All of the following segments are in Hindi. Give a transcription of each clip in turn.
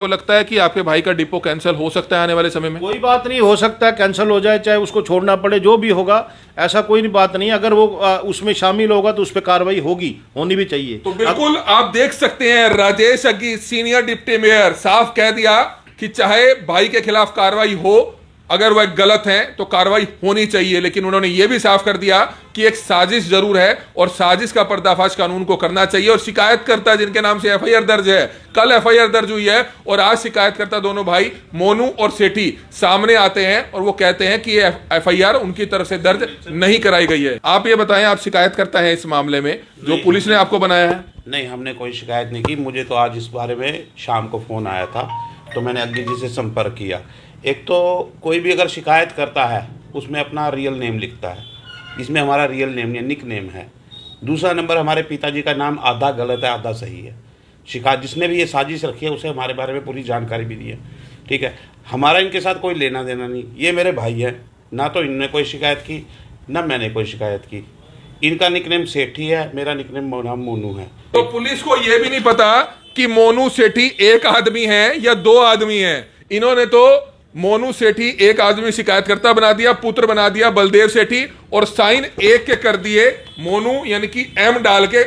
को लगता है कि आपके भाई का डिपो कैंसिल हो सकता है आने वाले समय में? कोई बात नहीं, हो सकता है कैंसिल हो जाए, चाहे उसको छोड़ना पड़े, जो भी होगा, ऐसा कोई बात नहीं। अगर वो उसमें शामिल होगा तो उस पर कार्रवाई होगी, होनी भी चाहिए। तो बिल्कुल आप देख सकते हैं, राजेश अग्गी सीनियर डिप्टी मेयर साफ कह दिया कि चाहे भाई के खिलाफ कार्रवाई हो, अगर वह गलत है तो कार्रवाई होनी चाहिए, लेकिन उन्होंने यह भी साफ कर दिया कि एक साजिश जरूर है और साजिश का पर्दाफाश कानून को करना चाहिए। और शिकायतकर्ता जिनके नाम से एफआईआर दर्ज है, कल एफआईआर दर्ज हुई है और आज शिकायतकर्ता दोनों भाई मोनू और सेठी सामने आते हैं और वो कहते हैं कि ये एफआईआर उनकी तरफ से दर्ज नहीं कराई गई है। आप ये बताएं, आप शिकायतकर्ता हैं इस मामले में जो पुलिस ने आपको बनाया है? नहीं, हमने कोई शिकायत नहीं की। मुझे तो आज इस बारे में शाम को फ़ोन आया था, तो मैंने अग्गी जी से संपर्क किया। एक तो कोई भी अगर शिकायत करता है उसमें अपना रियल नेम लिखता है, इसमें हमारा रियल नेम या निक नेम है। दूसरा नंबर, हमारे पिताजी का नाम आधा गलत है आधा सही है। शिकायत जिसने भी ये साजिश रखी है उसे हमारे बारे में पूरी जानकारी भी दी है, ठीक है। हमारा इनके साथ कोई लेना देना नहीं, ये मेरे भाई हैं, ना तो इनने कोई शिकायत की ना मैंने कोई शिकायत की। इनका निकनेम सेठी है, मेरा निकनेम मोनू है। तो पुलिस को यह भी नहीं पता कि मोनू सेठी एक आदमी है या दो आदमी है। इन्होंने तो मोनू सेठी एक आदमी शिकायतकर्ता बना दिया, पुत्र बना दिया बलदेव सेठी, और साइन एक के कर दिए मोनू, यानी कि एम डाल के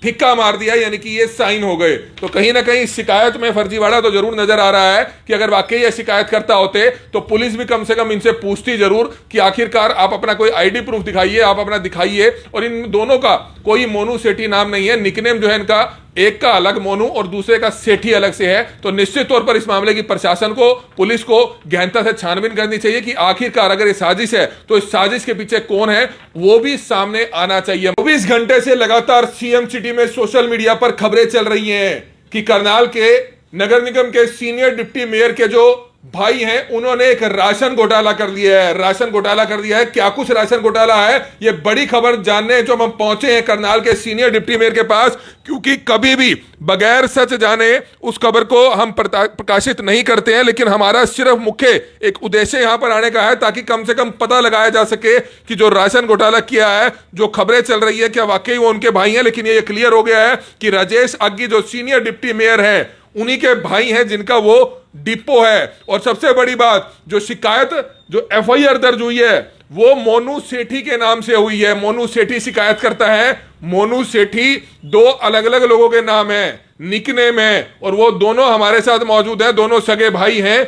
ठिक्का मार दिया, यानी कि ये साइन हो गए। तो कहीं ना कहीं शिकायत में फर्जीवाड़ा तो जरूर नजर आ रहा है कि अगर वाकई ये शिकायतकर्ता होते तो पुलिस भी कम से कम इनसे पूछती जरूर कि आखिरकार आप अपना कोई आईडी प्रूफ दिखाइए, आप अपना दिखाइए। और इन दोनों का कोई मोनू सेठी नाम नहीं है, निकनेम जो है इनका एक का अलग मोनू और दूसरे का सेठी अलग से है। तो निश्चित तौर पर इस मामले की प्रशासन को, पुलिस को गहनता से छानबीन करनी चाहिए कि आखिरकार अगर ये साजिश है तो इस साजिश के पीछे कौन है, वो भी सामने आना चाहिए। 24 घंटे से लगातार सीएम सिटी में सोशल मीडिया पर खबरें चल रही हैं कि करनाल के नगर निगम के सीनियर डिप्टी मेयर के जो भाई हैं उन्होंने एक राशन घोटाला कर लिया है। राशन घोटाला कर दिया है, क्या कुछ राशन घोटाला है, ये बड़ी खबर जानने जो हम पहुंचे हैं करनाल के सीनियर डिप्टी मेयर के पास, क्योंकि कभी भी बगैर सच जाने उस खबर को हम प्रकाशित नहीं करते हैं। लेकिन हमारा सिर्फ मुख्य एक उद्देश्य यहां पर आने का है ताकि कम से कम पता लगाया जा सके कि जो राशन घोटाला किया है, जो खबरें चल रही है, क्या वाकई वो उनके भाई हैं। लेकिन ये क्लियर हो गया है कि राजेश अग्गी जो सीनियर डिप्टी मेयर है उन्हीं के भाई हैं जिनका वो डिपो है। और सबसे बड़ी बात, जो शिकायत, जो एफआईआर दर्ज हुई है वो मोनू सेठी के नाम से हुई है। मोनू सेठी शिकायत करता है। मोनू सेठी दो अलग अलग लोगों के नाम है, निकनेम है, और वो दोनों हमारे साथ मौजूद हैं, दोनों सगे भाई हैं।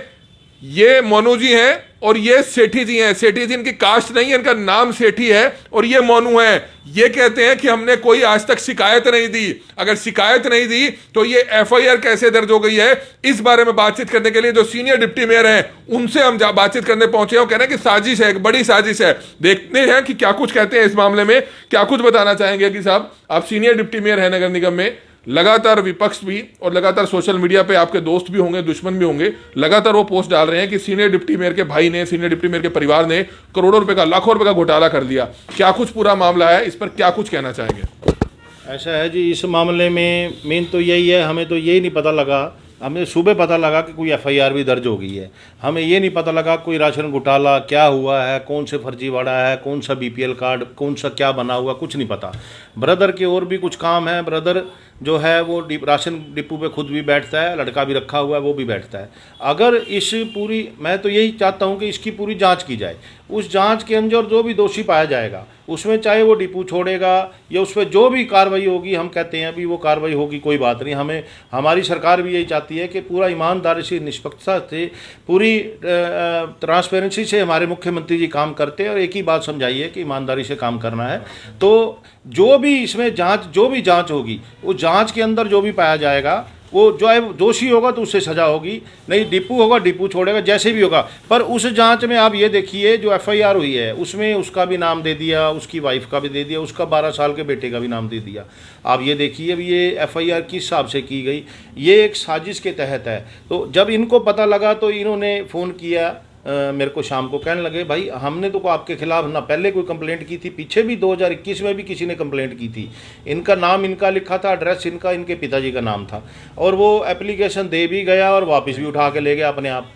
ये मोनू जी हैं और ये सेठी जी हैं। सेठी जी इनकी कास्ट नहीं है, इनका नाम सेठी है और ये मोनू है। ये कहते हैं कि हमने कोई आज तक शिकायत नहीं दी। अगर शिकायत नहीं दी तो ये एफआईआर कैसे दर्ज हो गई है, इस बारे में बातचीत करने के लिए जो सीनियर डिप्टी मेयर हैं उनसे हम बातचीत करने पहुंचे हैं। कह रहे हैं कि साजिश है, एक बड़ी साजिश है। देखते हैं कि क्या कुछ कहते हैं इस मामले में, क्या कुछ बताना चाहेंगे। कि साहब, आप सीनियर डिप्टी मेयर हैं नगर निगम में, लगातार विपक्ष भी और लगातार सोशल मीडिया पे आपके दोस्त भी होंगे, दुश्मन भी होंगे, लगातार वो पोस्ट डाल रहे हैं कि सीनियर डिप्टी मेयर के भाई ने, सीनियर डिप्टी मेयर के परिवार ने करोड़ों रुपए का, लाखों रुपए का घोटाला कर दिया। क्या कुछ पूरा मामला है, इस पर क्या कुछ कहना चाहेंगे? ऐसा है जी, इस मामले में मेन तो यही है, हमें तो यही नहीं पता लगा। हमें सुबह पता लगा कि कोई एफआईआर भी दर्ज हो गई है। हमें ये नहीं पता लगा कोई राशन घोटाला क्या हुआ है, कौन से फर्जीवाड़ा है, कौन सा बीपीएल कार्ड, कौन सा क्या बना हुआ, कुछ नहीं पता। ब्रदर के और भी कुछ काम है। ब्रदर जो है वो राशन डिपो पे खुद भी बैठता है, लड़का भी रखा हुआ है, वो भी बैठता है। अगर इस पूरी, मैं तो यही चाहता हूँ कि इसकी पूरी जांच की जाए। उस जांच के अंदर जो भी दोषी पाया जाएगा उसमें, चाहे वो डिपो छोड़ेगा या उस पर जो भी कार्रवाई होगी, हम कहते हैं अभी वो कार्रवाई होगी, कोई बात नहीं। हमें, हमारी सरकार भी यही चाहती है कि पूरा ईमानदारी से, निष्पक्षता से, पूरी ट्रांसपेरेंसी से हमारे मुख्यमंत्री जी काम करते हैं। और एक ही बात समझाइए कि ईमानदारी से काम करना है। तो जो भी इसमें जांच, जो भी जांच होगी, वो जांच के अंदर जो भी पाया जाएगा, वो जो है दोषी होगा तो उससे सजा होगी। नहीं, डिपो होगा, डिपो छोड़ेगा, जैसे भी होगा। पर उस जांच में आप ये देखिए, जो एफआईआर हुई है उसमें उसका भी नाम दे दिया, उसकी वाइफ का भी दे दिया, उसका 12 साल के बेटे का भी नाम दे दिया। आप ये देखिए अभी ये एफआईआर किस हिसाब से की गई, ये एक साजिश के तहत है। तो जब इनको पता लगा तो इन्होंने फ़ोन किया मेरे को शाम को, कहने लगे भाई हमने तो आपके खिलाफ ना पहले कोई कंप्लेंट की थी, पीछे भी 2021 में भी किसी ने कंप्लेंट की थी। इनका नाम इनका लिखा था, एड्रेस इनका, इनके पिताजी का नाम था, और वो एप्लीकेशन दे भी गया और वापस भी उठा के ले गया अपने आप।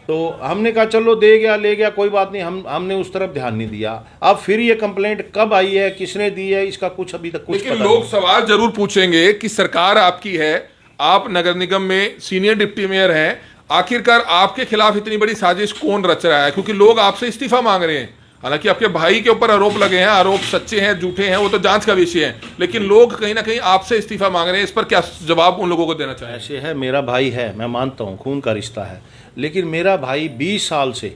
तो हमने कहा चलो दे गया ले गया, कोई बात नहीं, हमने उस तरफ ध्यान नहीं दिया। अब फिर ये कंप्लेंट कब आई है, किसने दी है, इसका कुछ अभी तक कुछ लेकिन पता लोग नहीं। सवाल जरूर पूछेंगे कि सरकार आपकी है, आप नगर निगम में सीनियर डिप्टी मेयर हैं, आखिरकार आपके खिलाफ इतनी बड़ी साजिश कौन रच रहा है? क्योंकि लोग आपसे इस्तीफा मांग रहे हैं। हालांकि आपके भाई के ऊपर आरोप लगे हैं, आरोप सच्चे हैं झूठे हैं वो तो जांच का विषय है, लेकिन लोग कहीं ना कहीं आपसे इस्तीफा मांग रहे हैं। इस पर क्या जवाब उन लोगों को देना चाहिए? ऐसे है, मेरा भाई है, मैं मानता हूँ खून का रिश्ता है, लेकिन मेरा भाई 20 साल से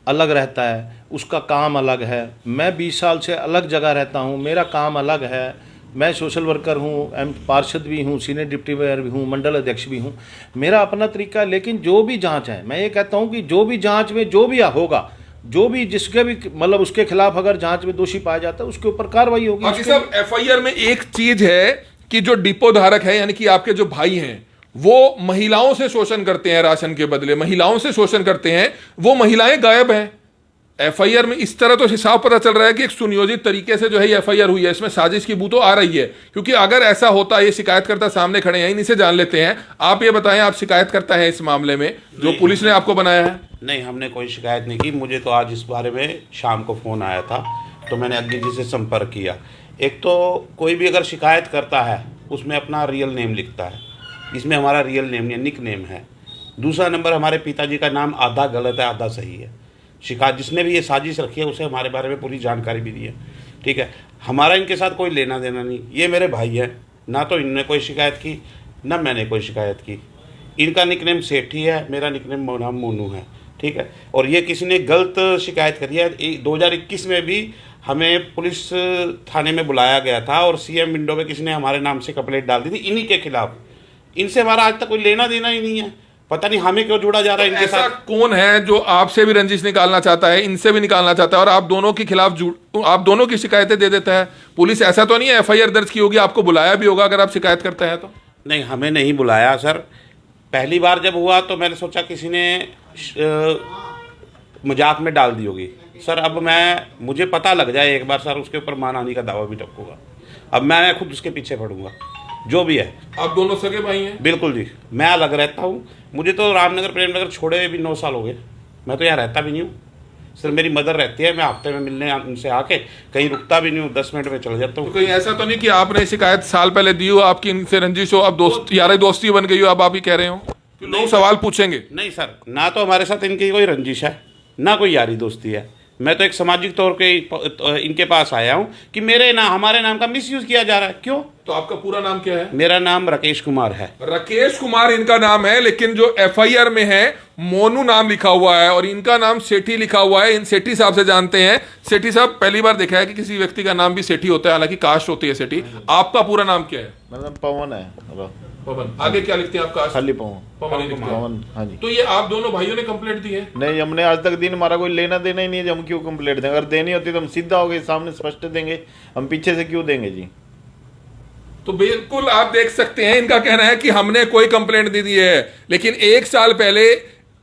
अलग रहता है, उसका काम अलग है। मैं 20 साल से अलग जगह रहता हूँ, मेरा काम अलग है। मैं सोशल वर्कर हूँ, पार्षद भी हूँ, सीनियर डिप्टी मेयर भी हूँ, मंडल अध्यक्ष भी हूँ। मेरा अपना तरीका है, लेकिन जो भी जांच है, मैं ये कहता हूँ कि जो भी जांच में जो भी होगा, जो भी जिसके भी मतलब उसके खिलाफ अगर जांच में दोषी पाया जाता है उसके ऊपर कार्रवाई होगी। बाकी सब एफआईआर में एक चीज है कि जो डिपो धारक है यानी कि आपके जो भाई हैं वो महिलाओं से शोषण करते हैं, राशन के बदले महिलाओं से शोषण करते हैं, वो महिलाएं गायब हैं एफआईआर में। इस तरह तो हिसाब पता चल रहा है कि एक सुनियोजित तरीके से जो है एफआईआर हुई है, इसमें साजिश की बू तो आ रही है। क्योंकि अगर ऐसा होता, ये शिकायतकर्ता सामने खड़े हैं, इन्हीं से जान लेते हैं। आप ये बताएं, आप शिकायतकर्ता हैं इस मामले में जो पुलिस ने आपको बनाया है? नहीं, हमने कोई शिकायत नहीं की। मुझे तो आज इस बारे में शाम को फ़ोन आया था, तो मैंने अग्नि जी से संपर्क किया। एक तो कोई भी अगर शिकायत करता है उसमें अपना रियल नेम लिखता है, इसमें हमारा रियल नेम या निक नेम है। दूसरा नंबर, हमारे पिताजी का नाम आधा गलत है आधा सही है। शिकायत जिसने भी ये साजिश रखी है उसे हमारे बारे में पूरी जानकारी भी दी है, ठीक है। हमारा इनके साथ कोई लेना देना नहीं, ये मेरे भाई हैं, ना तो इन्होंने कोई शिकायत की ना मैंने कोई शिकायत की। इनका निकनेम सेठी है, मेरा निकनेम नाम मोनू है, ठीक है। और ये किसी ने गलत शिकायत करी है। 2021 में भी हमें पुलिस थाने में बुलाया गया था और सीएम विंडो में किसी ने हमारे नाम से कंप्लेंट डाल दी थी इन्हीं के खिलाफ। इनसे हमारा आज तक कोई लेना देना ही नहीं है, पता नहीं हमें क्यों जोड़ा जा रहा है इनके ऐसा साथ। कौन है जो आपसे भी रंजिश निकालना चाहता है, इनसे भी निकालना चाहता है और आप दोनों के खिलाफ आप दोनों की शिकायतें दे देता है? पुलिस ऐसा तो नहीं है एफआईआर दर्ज की होगी, आपको बुलाया भी होगा अगर आप शिकायत करते हैं तो? नहीं, हमें नहीं बुलाया सर। पहली बार जब हुआ तो मैंने सोचा किसी ने मजाक में डाल दी होगी सर। अब मुझे पता लग जाए एक बार सर, उसके ऊपर मानहानि का दावा भी ठोकूंगा। अब मैं खुद उसके पीछे पड़ूंगा जो भी है। आप दोनों सगे भाई हैं? बिल्कुल जी, मैं अलग रहता हूँ। मुझे तो रामनगर प्रेमनगर छोड़े हुए भी 9 साल हो गए, मैं तो यहाँ रहता भी नहीं हूँ। सर मेरी मदर रहती है, मैं हफ्ते में मिलने उनसे आके कहीं रुकता भी नहीं हूँ, 10 मिनट में चल जाता हूँ। तो कहीं ऐसा तो नहीं कि आपने शिकायत साल पहले दी हो, आपकी इनसे रंजिश हो, अब दोस्त यारी दोस्ती बन गई हो, अब आप ही कह रहे हो? लोग सवाल पूछेंगे। नहीं सर, ना तो हमारे साथ इनकी कोई रंजिश है ना कोई यारी दोस्ती है। मैं तो एक सामाजिक तौर पे इनके पास आया हूँ कि हमारे नाम का मिसयूज किया जा रहा है। क्यों? तो आपका पूरा नाम क्या है? मेरा नाम राकेश कुमार है। राकेश कुमार इनका नाम है, लेकिन जो एफआईआर में है मोनू नाम लिखा हुआ है और इनका नाम सेठी लिखा हुआ है। इन सेठी साहब से जानते हैं। सेठी साहब, पहली बार देखा है कि किसी व्यक्ति का नाम भी सेठी होता है, हालांकि कास्ट होती है सेठी। आपका पूरा नाम क्या है? मेरा नाम पवन है। पवन। आगे क्या लिखते हैं आप? कास्ट? खाली पवन। पवन ही लिखते हैं। पवन, हाँ जी। तो ये आप दोनों भाइयों ने कंप्लेंट दी है? नहीं, हमने आज तक दिन हमारा कोई लेना देना ही नहीं है, हम क्यों कंप्लेंट देंगे? अगर देनी होती तो हम सीधा हो गए सामने स्पष्ट देंगे, हम पीछे से क्यों देंगे जी? तो बिल्कुल आप देख सकते हैं, इनका कहना है कि हमने कोई कंप्लेंट नहीं दी है, लेकिन 1 साल पहले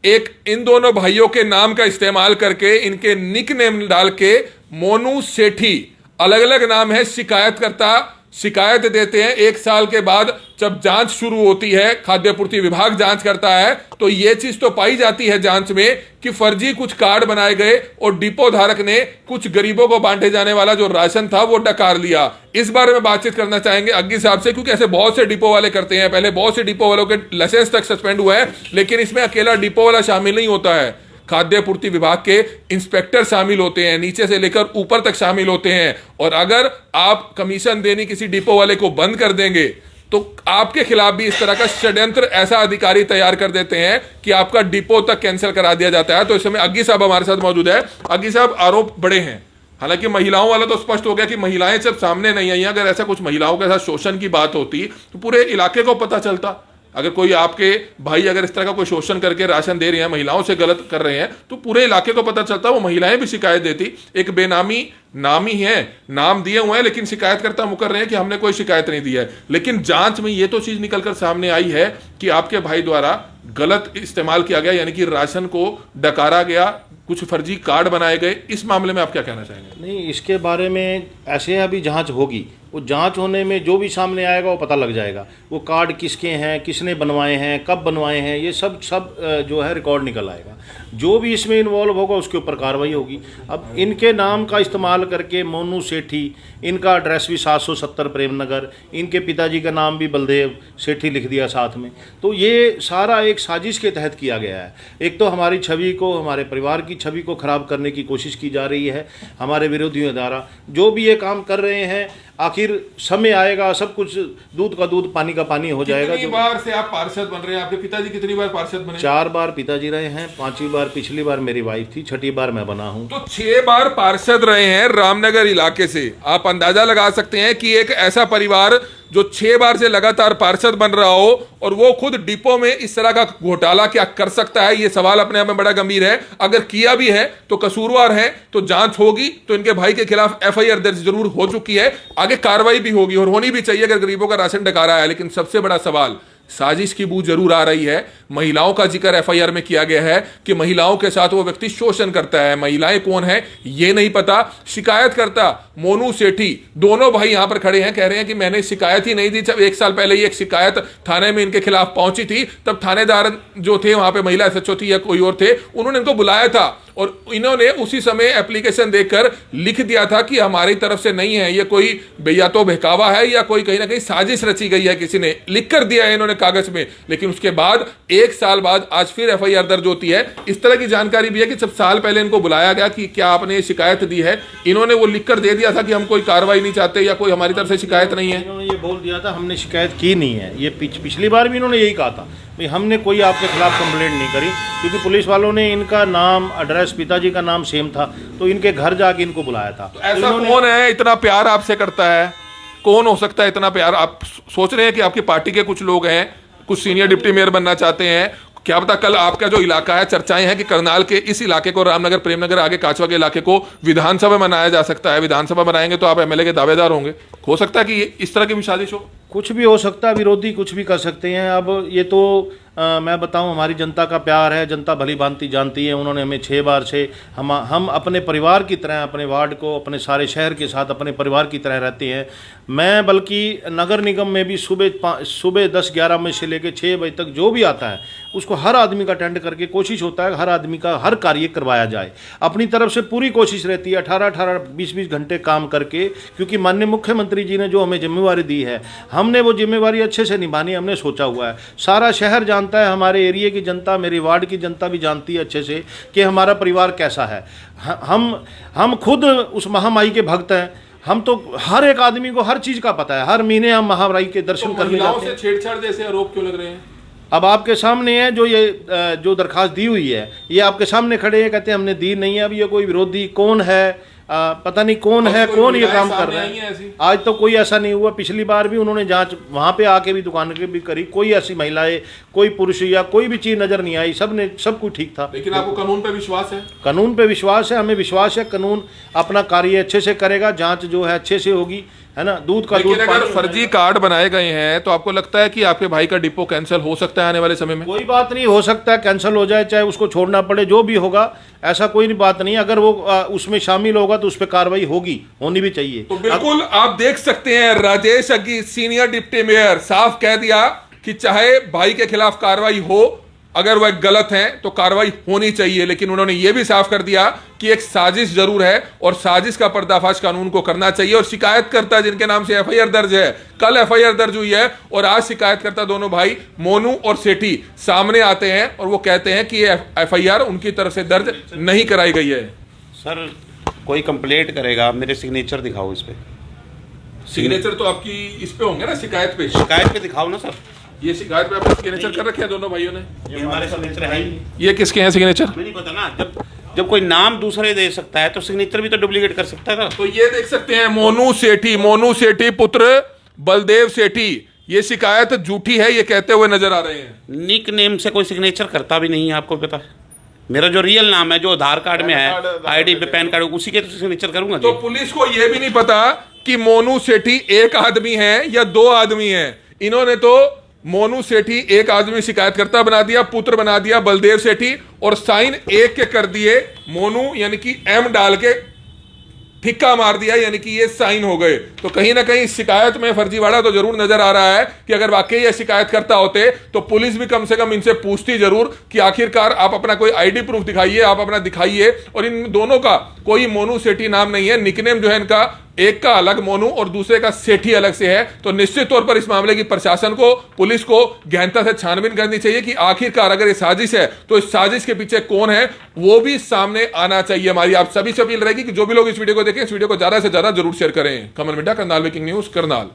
एक इन दोनों भाइयों के नाम का इस्तेमाल करके इनके निक नेम डाल के मोनू सेठी, अलग अलग नाम है, शिकायतकर्ता शिकायत देते हैं। 1 साल के बाद जब जांच शुरू होती है, खाद्य आपूर्ति विभाग जांच करता है, तो यह चीज तो पाई जाती है जांच में कि फर्जी कुछ कार्ड बनाए गए और डिपो धारक ने कुछ गरीबों को बांटे जाने वाला जो राशन था वो डकार लिया। इस बारे में बातचीत करना चाहेंगे अग्गी साहब से, क्योंकि ऐसे बहुत से डिपो वाले करते हैं। पहले बहुत से डिपो वालों के लाइसेंस तक सस्पेंड हुआ है, लेकिन इसमें अकेला डिपो वाला शामिल नहीं होता है। खाद्य आपूर्ति विभाग के इंस्पेक्टर शामिल होते हैं, नीचे से लेकर ऊपर तक शामिल होते हैं। और अगर आप कमीशन देनी किसी डिपो वाले को बंद कर देंगे तो आपके खिलाफ भी इस तरह का षड्यंत्र ऐसा अधिकारी तैयार कर देते हैं कि आपका डिपो तक कैंसिल करा दिया जाता है। तो इस समय अग्गी साहब हमारे साथ मौजूद है। अग्गी साहब, आरोप बड़े हैं, हालांकि महिलाओं वाला तो स्पष्ट हो गया कि महिलाएं जब सामने नहीं आई, अगर ऐसा कुछ महिलाओं के साथ शोषण की बात होती तो पूरे इलाके को पता चलता। अगर कोई आपके भाई अगर इस तरह का कोई शोषण करके राशन दे रहे हैं, महिलाओं से गलत कर रहे हैं, तो पूरे इलाके को पता चलता, वो महिलाएं भी शिकायत देती। एक बेनामी नाम ही है, नाम दिए हुए हैं, लेकिन शिकायतकर्ता मुकर रहे हैं कि हमने कोई शिकायत नहीं दी है। लेकिन जांच में ये तो चीज निकलकर सामने आई है कि आपके भाई द्वारा गलत इस्तेमाल किया गया, यानी कि राशन को डकारा गया, कुछ फर्जी कार्ड बनाए गए। इस मामले में आप क्या कहना चाहेंगे? नहीं, इसके बारे में ऐसे अभी जांच होगी, वो जांच होने में जो भी सामने आएगा वो पता लग जाएगा, वो कार्ड किसके हैं, किसने बनवाए हैं, कब बनवाए हैं, ये सब जो है रिकॉर्ड निकल आएगा। जो भी इसमें इन्वॉल्व होगा उसके ऊपर कार्रवाई होगी। अब इनके नाम का इस्तेमाल करके मोनू सेठी, इनका एड्रेस भी 770 प्रेम नगर, इनके पिताजी का नाम भी बलदेव सेठी लिख दिया साथ में। तो ये सारा एक साजिश के तहत किया गया है। एक तो हमारी छवि को, हमारे परिवार की छवि को ख़राब करने की कोशिश की जा रही है हमारे विरोधियों द्वारा। जो भी ये काम कर रहे हैं, आखिर समय आएगा, सब कुछ दूध का दूध पानी का पानी हो जाएगा। कितनी बार से आप पार्षद बन रहे हैं? आपके पिताजी कितनी बार पार्षद बने? 4 बार पिताजी रहे हैं, 5वीं बार पिछली बार मेरी वाइफ थी, 6ठी बार मैं बना हूं। तो 6 बार पार्षद रहे हैं रामनगर इलाके से। आप अंदाजा लगा सकते हैं कि एक ऐसा परिवार जो 6 बार से लगातार पार्षद बन रहा हो और वो खुद डिपो में इस तरह का घोटाला क्या कर सकता है, ये सवाल अपने आप में बड़ा गंभीर है। अगर किया भी है तो कसूरवार है तो जांच होगी, तो इनके भाई के खिलाफ एफआईआर दर्ज जरूर हो चुकी है, आगे कार्रवाई भी होगी और होनी भी चाहिए अगर गरीबों का राशन डका रहा है। लेकिन सबसे बड़ा सवाल, साजिश की बू जरूर आ रही है। महिलाओं का जिक्र एफआईआर में किया गया है कि महिलाओं के साथ वो व्यक्ति शोषण करता है। महिलाएं कौन है ये नहीं पता। शिकायतकर्ता मोनू सेठी, दोनों भाई यहां पर खड़े हैं, कह रहे हैं कि मैंने शिकायत ही नहीं दी। जब 1 साल पहले ही एक शिकायत थाने में इनके खिलाफ पहुंची थी, तब थानेदार जो थे वहां पे, महिला एसएचओ थी या कोई और थे, उन्होंने इनको बुलाया था और इन्होंने उसी समय एप्लीकेशन देकर लिख दिया था कि हमारी तरफ से नहीं है, ये कोई या तो बहकावा है या कोई कहीं ना कहीं साजिश रची गई है, किसी ने लिख कर दिया है इन्होंने कागज में। लेकिन उसके बाद 1 साल बाद आज फिर एफआईआर दर्ज होती है। इस तरह की जानकारी भी है कि जब साल पहले इनको बुलाया गया कि क्या आपने शिकायत दी है, इन्होंने वो लिख कर दे दिया था कि हम कोई कार्रवाई नहीं चाहते या कोई हमारी तरफ से शिकायत नहीं है। इन्होंने ये बोल दिया था हमने शिकायत की नहीं है। ये पिछली बार भी इन्होंने यही कहा था, भाई हमने कोई आपके खिलाफ कंप्लेंट नहीं करी, क्योंकि पुलिस वालों ने इनका नाम, एड्रेस, पिताजी का नाम सेम था, तो इनके घर जाके इनको बुलाया था। तो ऐसा कौन है इतना प्यार आपसे करता है? कौन हो सकता है इतना प्यार? आप सोच रहे हैं कि आपकी पार्टी के कुछ लोग हैं, कुछ सीनियर डिप्टी मेयर बनना चाहते हैं, क्या पता कल आपका जो इलाका है, चर्चाएं हैं कि करनाल के इस इलाके को, रामनगर, प्रेमनगर, आगे काचवा के इलाके को विधानसभा बनाया जा सकता है। विधानसभा बनाएंगे तो आप एमएलए के दावेदार होंगे। हो सकता है कि इस तरह की भी साजिश हो। कुछ भी हो सकता है, विरोधी कुछ भी कर सकते हैं। अब ये तो मैं बताऊं, हमारी जनता का प्यार है, जनता भली भांति जानती है। उन्होंने हमें 6 बार से हम अपने परिवार की तरह, अपने वार्ड को, अपने सारे शहर के साथ अपने परिवार की तरह रहते हैं। मैं बल्कि नगर निगम में भी सुबह 10-11 बजे से लेकर 6 बजे तक जो भी आता है उसको हर आदमी का अटेंड करके कोशिश होता है हर आदमी का हर कार्य करवाया जाए। अपनी तरफ से पूरी कोशिश रहती है 18-18, 20-20 घंटे काम करके, क्योंकि माननीय मुख्यमंत्री जी ने जो हमें जिम्मेवारी दी है, हमने वो जिम्मेवारी अच्छे से निभानी हमने सोचा हुआ है। सारा शहर जानता है, हमारे एरिया की जनता, मेरी वार्ड की जनता भी जानती है अच्छे से कि हमारा परिवार कैसा है। हम खुद उस महामाई के भक्त हैं। हम तो हर एक आदमी को हर चीज़ का पता है। हर महीने हम महामाई के दर्शन करने जाते हैं। छेड़छाड़ जैसे आरोप क्यों लग रहे हैं? अब आपके सामने है जो दरखास्त दी हुई है, ये आपके सामने खड़े हैं, कहते हैं हमने दी नहीं है। अब ये कोई विरोधी कौन है, पता नहीं कौन है, कौन ये काम कर रहा है। आज तो कोई ऐसा नहीं हुआ। पिछली बार भी उन्होंने जांच वहाँ पे आके भी दुकान के भी करी, कोई ऐसी महिलाएं, कोई पुरुष या कोई भी चीज़ नज़र नहीं आई। सब कुछ ठीक था। लेकिन आपको कानून पे विश्वास है? कानून पे विश्वास है, हमें विश्वास है कानून अपना कार्य अच्छे से करेगा, जांच जो है अच्छे से होगी, है ना। दूध का दूध। अगर फर्जी कार्ड बनाए गए हैं तो आपको लगता है कि आपके भाई का डिपो कैंसिल हो सकता है आने वाले समय में? कोई बात नहीं, हो सकता है कैंसिल हो जाए, चाहे उसको छोड़ना पड़े, जो भी होगा, ऐसा कोई बात नहीं। अगर वो उसमें शामिल होगा तो उस पर कार्रवाई होगी, होनी भी चाहिए। तो बिल्कुल आप देख सकते हैं, राजेश अग्गी सीनियर डिप्टी मेयर साफ कह दिया कि चाहे भाई के खिलाफ कार्रवाई हो, अगर वह गलत हैं तो कार्रवाई होनी चाहिए। लेकिन उन्होंने यह भी साफ कर दिया कि एक साजिश जरूर है और साजिश का पर्दाफाश कानून को करना चाहिए। और शिकायतकर्ता जिनके नाम से एफआईआर दर्ज है, कल एफआईआर दर्ज हुई है और आज शिकायतकर्ता दोनों भाई मोनू और सेठी सामने आते हैं और वो कहते हैं कि ये एफआईआर उनकी तरफ से दर्ज नहीं कराई गई है। सर, कोई कंप्लेंट करेगा, मेरे सिग्नेचर दिखाओ इस पे। सिग्नेचर तो आपकी इस पे होंगे ना, शिकायत पे दिखाओ ना सर। ये शिकायत पे आपने सिग्नेचर कर रखे हैं दोनों भाइयों ने? ये हमारे सिग्नेचर है ही। ये किसके हैं सिग्नेचर? मुझे नहीं पता ना। जब कोई नाम दूसरे दे सकता है तो सिग्नेचर भी तो डुप्लीकेट कर सकता है। तो ये देख सकते हैं, मोनू सेठी पुत्र बलदेव सेठी, ये शिकायत झूठी है ये कहते हुए नजर आ रहे हैं। निक नेम से कोई सिग्नेचर करता भी नहीं है, आपको पता है। मेरा जो रियल नाम है, जो आधार कार्ड में है, आईडी पे, पैन कार्ड, उसी के तो सिग्नेचर करूंगा। तो पुलिस को यह भी नहीं पता कि मोनू सेठी एक आदमी है या 2 आदमी है। इन्होंने तो मोनू सेठी एक आदमी शिकायतकर्ता बना दिया, पुत्र बना दिया बलदेव सेठी, और साइन एक के कर दिए मोनू यानी कि एम डाल के ठिक्का मार दिया, यानी कि ये साइन हो गए। तो कहीं ना कहीं इस शिकायत में फर्जीवाड़ा तो जरूर नजर आ रहा है कि अगर वाकई ये शिकायत करता होते तो पुलिस भी कम से कम इनसे पूछती जरूर कि आखिरकार आप अपना कोई आईडी प्रूफ दिखाइए, आप अपना दिखाइए। और इन दोनों का कोई मोनू सेठी नाम नहीं है, निकनेम जो है इनका एक का अलग मोनू और दूसरे का सेठी अलग से है। तो निश्चित तौर पर इस मामले की प्रशासन को, पुलिस को गहनता से छानबीन करनी चाहिए कि आखिरकार अगर ये साजिश है तो इस साजिश के पीछे कौन है, वो भी सामने आना चाहिए। हमारी आप सभी से अपील रहेगी कि जो भी लोग इस वीडियो को देखें, इस वीडियो को ज्यादा से ज्यादा जरूर शेयर करें। कमल मिड्डा, करनाल ब्रेकिंग न्यूज, करनाल।